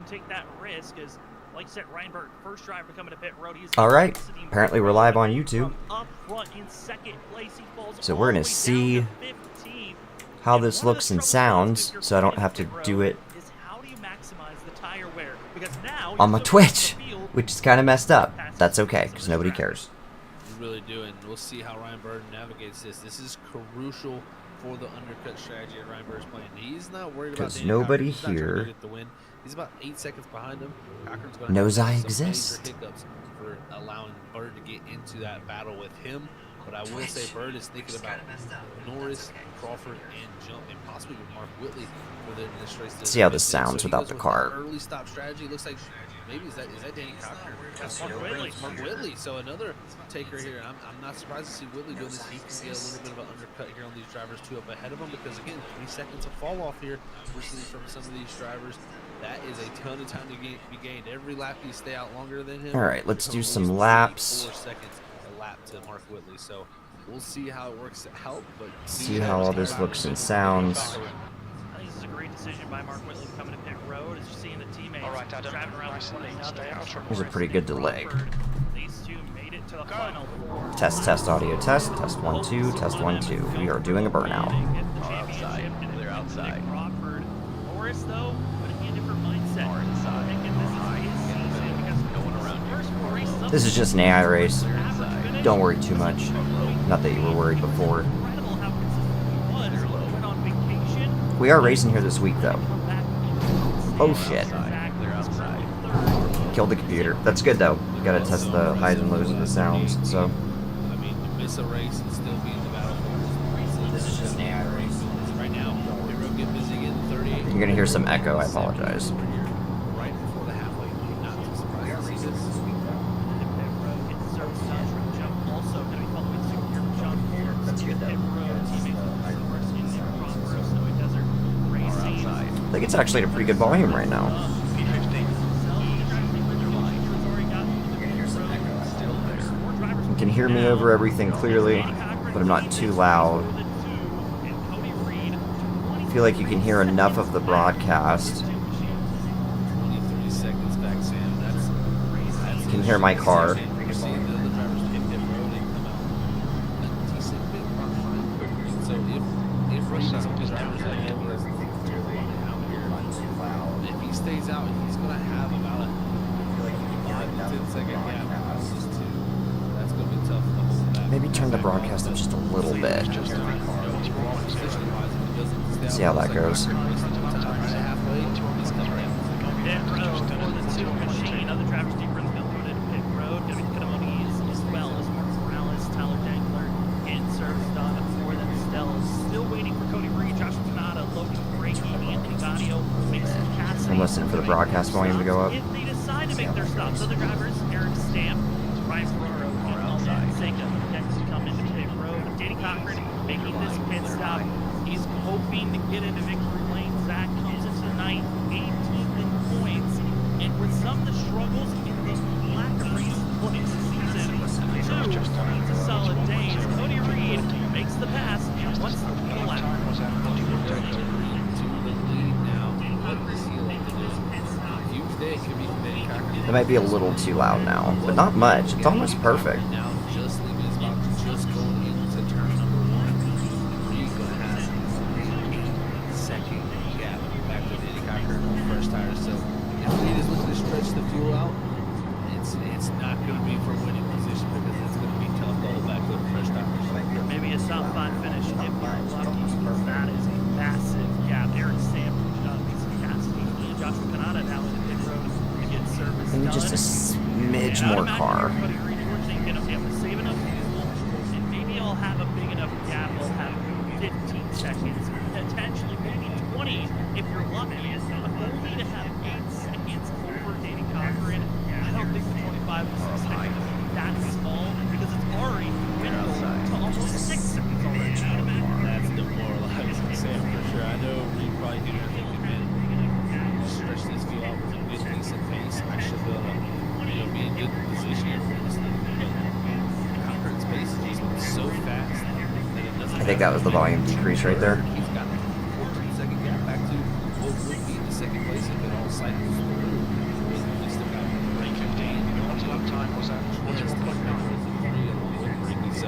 take that risk. As like I said, Ryan Burton, first driver to come into pit road. All right. Apparently we're live on YouTube. Up front in second place, he falls So we're going to see how this looks and sounds, so I don't have to do it on my Twitch, which is kind of messed up. That's okay, because nobody cares. We really do, and we'll see how Ryan Burton navigates this. This is crucial for the undercut strategy that Ryan Burton's playing. He's not worried about because nobody here He's about 8 seconds behind him. Knows I exist. For allowing Burton to get into that battle with him. But I will say Bird is thinking about Norris, Crawford, and Jump, and possibly with Mark Whitley for the race. See how this sounds without the car. Early stop strategy looks like maybe is that Danny Cochran? That's Mark Whitley. Mark Whitley. So another taker here. I'm not surprised to see Whitley doing this. He can get a little bit of an undercut here on these drivers two up ahead of him because again, 3 seconds of fall off here we're seeing from some of these drivers. That is a ton of time to be gained. Every lap you stay out longer than him. All right, let's do some laps. 4 seconds a lap to Mark Whitley. So we'll see how it works out. But see how all this looks and sounds. I think this is a great decision by Mark Whitley coming to pit road. As you're seeing the teammates driving around one another. There's a pretty good delay. These two made it to the final four. Test, audio test. Test 1, 2, test 1, 2. We are doing a burnout. Outside. They're outside. Crawford. Norris, though, putting in a different mindset. This is just an AI race. Don't worry too much. Not that you were worried before. We are racing here this week, though. Oh, shit. Killed the computer. That's good, though. You gotta test the highs and lows of the sounds, so. I mean, to miss a race and still be in the battle. This is just an AI race. Right now, get busy getting 38. You're gonna hear some echo, I apologize. Right before the halfway point, not too surprised to see this. That's good, though. I think it's actually at a pretty good volume right now. You can hear me over everything clearly, but I'm not too loud. I feel like you can hear enough of the broadcast. 23 seconds back, Sam. You can hear my car. You're seeing the other drivers hit pit road and come out. A decent bit behind. So if Rush doesn't push down his head, if he stays out, he's going to have about a 10-second gap. That's going to be tough to hold that. Maybe turn the broadcast up just a little bit. See how that goes. Other drivers deeper in the field going into pit road. Going to be Canones as well as Mark Morales, Tyler Dangler, getting service done for them. Still waiting for Cody Reed, Joshua Canada, Logan Brady, Anthony Gaudio, Mason Cassidy. I'm listening for the broadcast volume to go up. If they decide to make their stops, other drivers, Eric Stamp, Ryan Ferraro, and Sega, next to come into pit road. Danny Cochran making this pit stop. He's hoping to get into victory lane. Zach comes into the night 18th in points. And with some of the struggles in the black race points season, two needs a solid day. Cody Reed makes the pass and wants the pull out. It might be a little too loud now, but not much. It's almost perfect. Now just leaving his box, just going into turn number 1. He's going to have a second gap back to Danny Cochran on fresh tires. So if he is looking to stretch the fuel out, it's not going to be for winning position because it's going to be tough to hold back with fresh tires. Maybe a top 5 finish if you're lucky. That is a massive gap. Eric Stamp, Mason Cassidy, and Joshua Canada now in the pit road to get service And done. just a smidge more car. And maybe I'll have a big enough gap. I'll have 15 seconds, potentially maybe 20 if you're lucky. Only to have 8 seconds over Danny Cochran. I don't think the 25 is that small because it's already dwindled to almost 6 seconds already. That's demoralizing, Sam, for sure. I know Reed probably didn't think that, man, stretch this fuel out with a good, decent pace. I should be able to be in good position here for this thing. But Cochran's pace is just so fast that it doesn't. I think that was the volume decrease right there. He's got a 14-second gap back to what would be the second place if it all cycles through.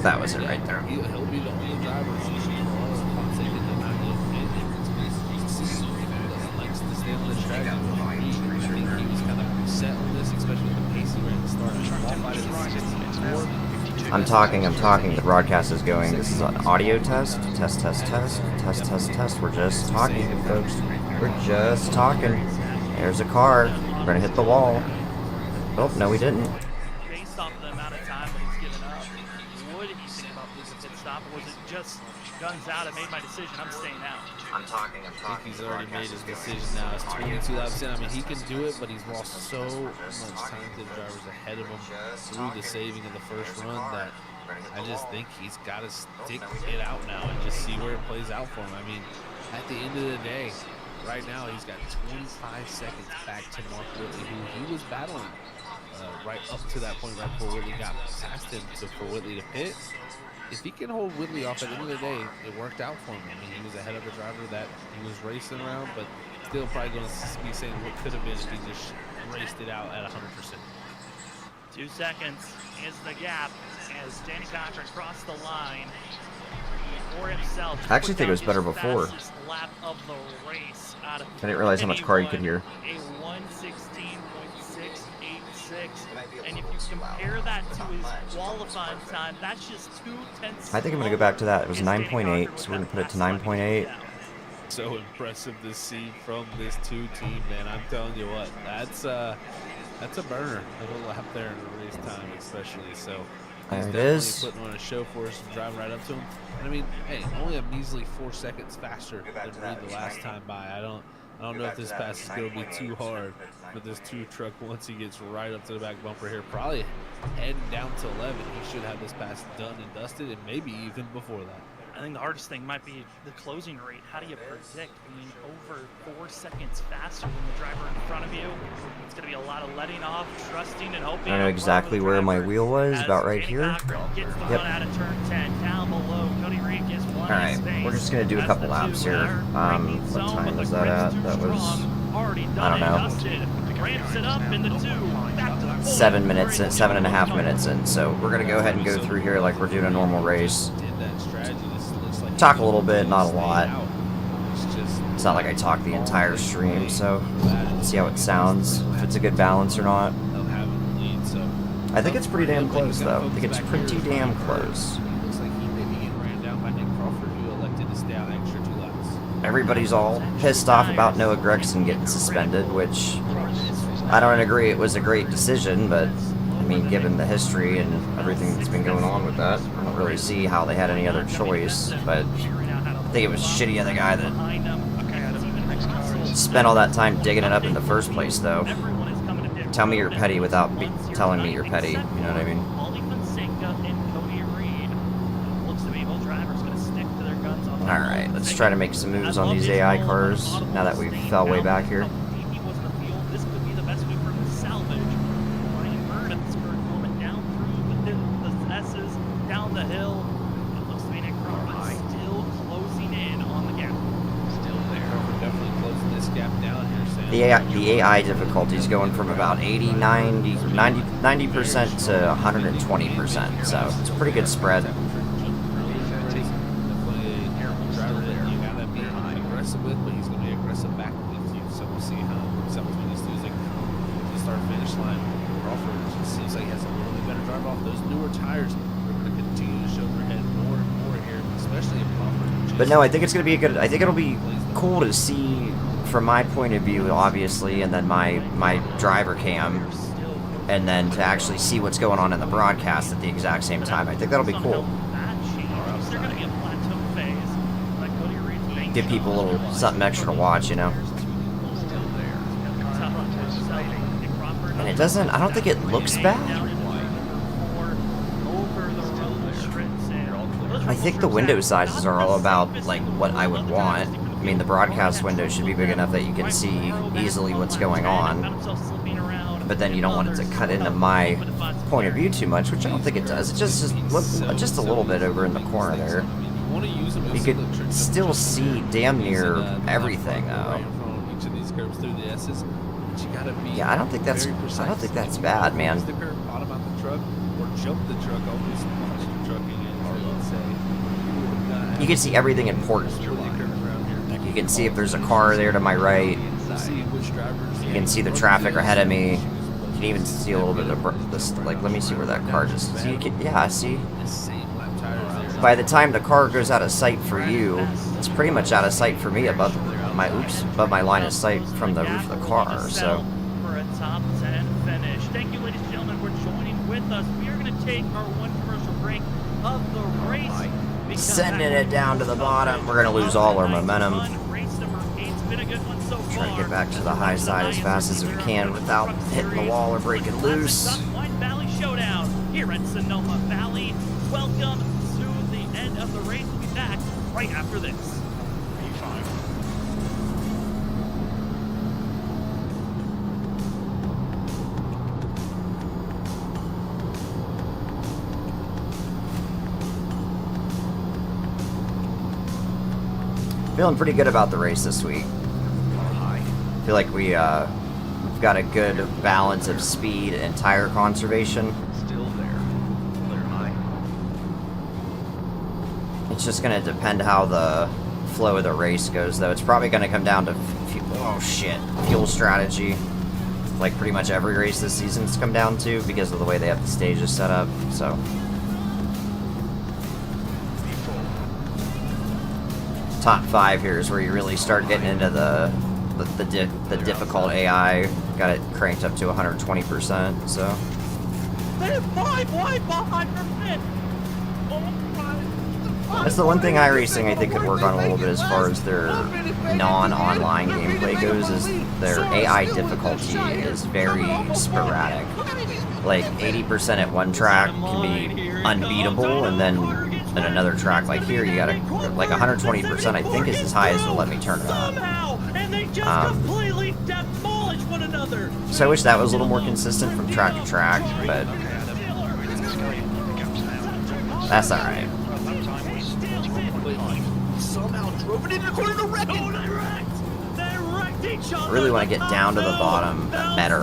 That was it right there. He'll be the only driver on the Fonseca did not get likes to stay on the track. I think he was kind of set on this, especially with the pace he ran to start. I'm talking. The broadcast is going. This is an audio test. Test. We're just talking, folks. We're just talking. There's a car. We're gonna hit the wall. Oh, no, we didn't. Based off of the amount of time that he's given up, what did you think about this pit stop? Or was it just guns out? I made my decision. I'm staying out. I'm talking. I think he's already made his decision now. It's 22 laps in. I mean, he can do it, but he's lost so much time to the drivers ahead of him through the saving of the first run that I just think he's got to stick it out now and just see where it plays out for him. I mean, at the end of the day, right now he's got 25 seconds back to Mark Whitley, who he was battling right up to that point, right before Whitley got past him for Whitley to pit. If he can hold Whitley off at the end of the day, it worked out for him. I mean, he was ahead of the driver that he was racing around, but still probably going to be saying what could have been if he just raced it out at 100%. 2 seconds is the gap as Danny Cochran crossed the line for himself. I actually think it was better before. Lap of the race out of I didn't realize how much car you could hear. A 1:16.686, and if you compare that to his qualifying time, that's just 2/10. I think I'm gonna go back to that. It was 9.8, so we're gonna put it to 9.8. So impressive to see from this 2 team, man. I'm telling you what, that's a burner of a lap there in the race time, especially. So There he's it definitely is. putting on a show for us, driving right up to him. And I mean, hey, only a measly 4 seconds faster than Reed the last time by. I don't know if this pass is going to be too hard for this 2 truck once he gets right up to the back bumper here. Probably heading down to 11. He should have this pass done and dusted, and maybe even before that. I think the hardest thing might be the closing rate. How do you predict? I mean, over 4 seconds faster than the driver in front of you. It's going to be a lot of letting off, trusting, and hoping. I know exactly where my wheel was, about right here. Gets the Yep. run out of turn 10, down below. Cody Reed gets one Alright, space. we're just gonna do a couple laps here. What time was that at? That was, I don't know, Ramps it up in the 2. Back to the 4. 7 minutes in, 7.5 minutes in. So we're gonna go ahead and go through here like we're doing a normal race. Did that strategy. This looks like Talk a little bit, not a lot. It's just It's not like I talk the entire stream, so see how it sounds, if it's a good balance or not. of having the lead. So I think it's pretty damn close though. I think it's pretty damn close. looks like he may be getting ran down by Nick Crawford, who elected to stay out extra 2 laps. Everybody's all pissed off about Noah Gregson getting suspended, which I don't agree it was a great decision, but I mean, given the history and everything that's been going on with that, I don't really see how they had any other choice. But I think it was shitty of the guy that spent all that time digging it up in the first place, though. Tell me you're petty without telling me you're petty, you know what I mean? Alright, let's try to make some moves on these AI cars, now that we fell way back here. This could be the best way for him to salvage. Ryan Bird at this current moment down through the S's, down the hill. It looks to be Nick Crawford still closing in on the gap. Still there. Crawford definitely closing this gap down here, Sam. The AI difficulty is going from about 80, 90% to 120%, so it's a pretty good spread. Aggressive with, but he's going to be aggressive back with you. So we'll see how some of these dudes like the start finish line. Crawford just seems like he has a little bit better drive off those newer tires. They're going to continue to show their head more and more here, especially if Crawford. But no, I think it's going to be a good. I think it'll be cool to see from my point of view, obviously, and then my driver cam, and then to actually see what's going on in the broadcast at the exact same time. I think that'll be cool. Give people a little something extra to watch, you know. And it doesn't. I don't think it looks bad. I think the window sizes are all about like what I would want. I mean, the broadcast window should be big enough that you can see easily what's going on. But then you don't want it to cut into my point of view too much, which I don't think it does. It just a little bit over in the corner there. You could still see damn near everything though. Yeah, I don't think that's bad, man. You can see everything important. You can see if there's a car there to my right. You can see the traffic ahead of me. You can even see a little bit of this. Like, let me see where that car is. So you can, yeah, see. By the time the car goes out of sight for you, it's pretty much out of sight for me above my line of sight from the roof of the car. So. For a top 10 finish. Thank you, ladies and gentlemen, for joining with us. We are going to take our one commercial break of the race. Sending it down to the bottom. We're going to lose all our momentum. Race number 8's been a good one so far. Trying to get back to the high side as fast as we can without hitting the wall or breaking loose. Wine Valley Showdown here at Sonoma Valley. Welcome to the end of the race. We'll be back right after this. Feeling pretty good about the race this week. I feel like we've got a good balance of speed and tire conservation. Still there. Clear high. It's just going to depend how the flow of the race goes, though. It's probably going to come down to fuel strategy, like pretty much every race this season's come down to because of the way they have the stages set up. So. Top 5 here is where you really start getting into the difficult AI. Got it cranked up to 120%. So They're 5 wide behind her pit. that's the one thing iRacing I think could work on a little bit as far as their non-online gameplay goes. Is their AI difficulty is very sporadic. Like 80% at one track can be unbeatable, and then at another track like here you gotta like 120% I think is as high as will let me turn it up. And they just completely demolish one another. So I wish that was a little more consistent from track to track, but that's alright. Somehow drove it into the corner to wreck it. I really want to get down to the bottom better.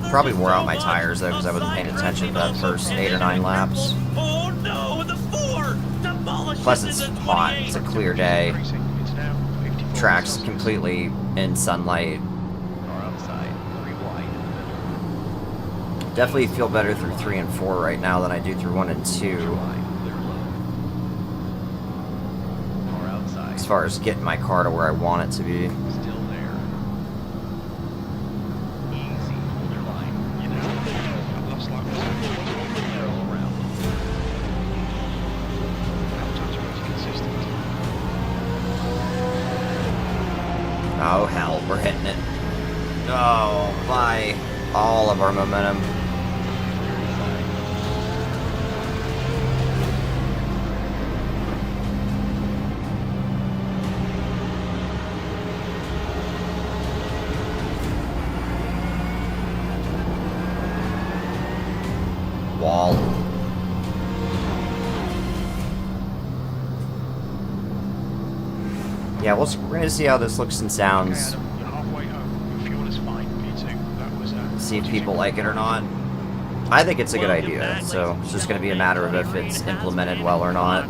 Probably wore out my tires though because I wasn't paying attention to that first 8 or 9 laps. Oh no, the 4 demolishes. Plus it's hot, it's a clear day. Track's completely in sunlight. Car outside. 3 wide. Definitely feel better through 3 and 4 right now than I do through 1 and 2. Clear low. Car outside. As far as getting my car to where I want it to be. Still there. Easy. Hold your line. You know. Narrow around. Oh hell, we're hitting it. Oh, by all of our momentum. Wall. Yeah, we're gonna see how this looks and sounds. See if people like it or not. I think it's a good idea, so it's just gonna be a matter of if it's implemented well or not.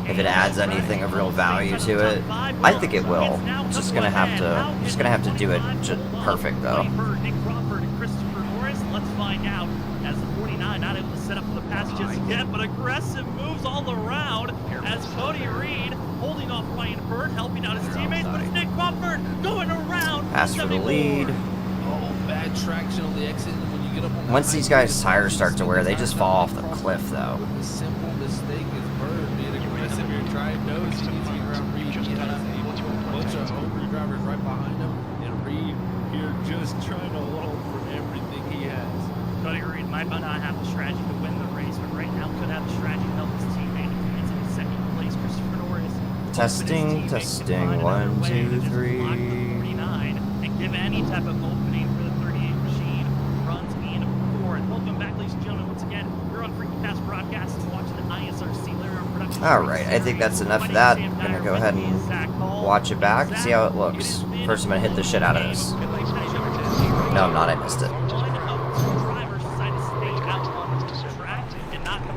If it adds anything of real value to it, I think it will. Just gonna have to do it just perfect though. Nick Crawford and Christopher Norris. Let's find out. As the 49 not able to set up for the pass just yet, but aggressive moves all around. As Cody Reed holding off Ryan Bird, helping out his teammates, but it's Nick Crawford going around. Pass for the lead. Oh, bad traction on the exit. And when you get up on Once these guys' tires start to wear, they just fall off the cliff though. the simple mistake is Bird being aggressive here, trying knows he needs to get around Reed. He has a bunch of hungry drivers right behind him, and Reed here just trying to load for everything he has. Cody Reed might not have the strategy to win the race, but right now could have the strategy to help his teammate advance in second place. Christopher Norris. Testing, testing, 1, 2, 3. 49 and give any type of opening for the 38 machine. Runs in 4. And welcome back, ladies and gentlemen, once again. You're on Freaky Pass Broadcast and watching the ISRC Lyra production. Alright, I think that's enough of that. I'm gonna go ahead and watch it back, see how it looks. First, I'm gonna hit the shit out of this. No, I'm not. I missed it. Drivers decided to stay out on the track and not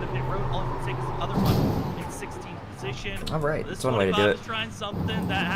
situation. All right, This that's one way to do 25 it. is trying something that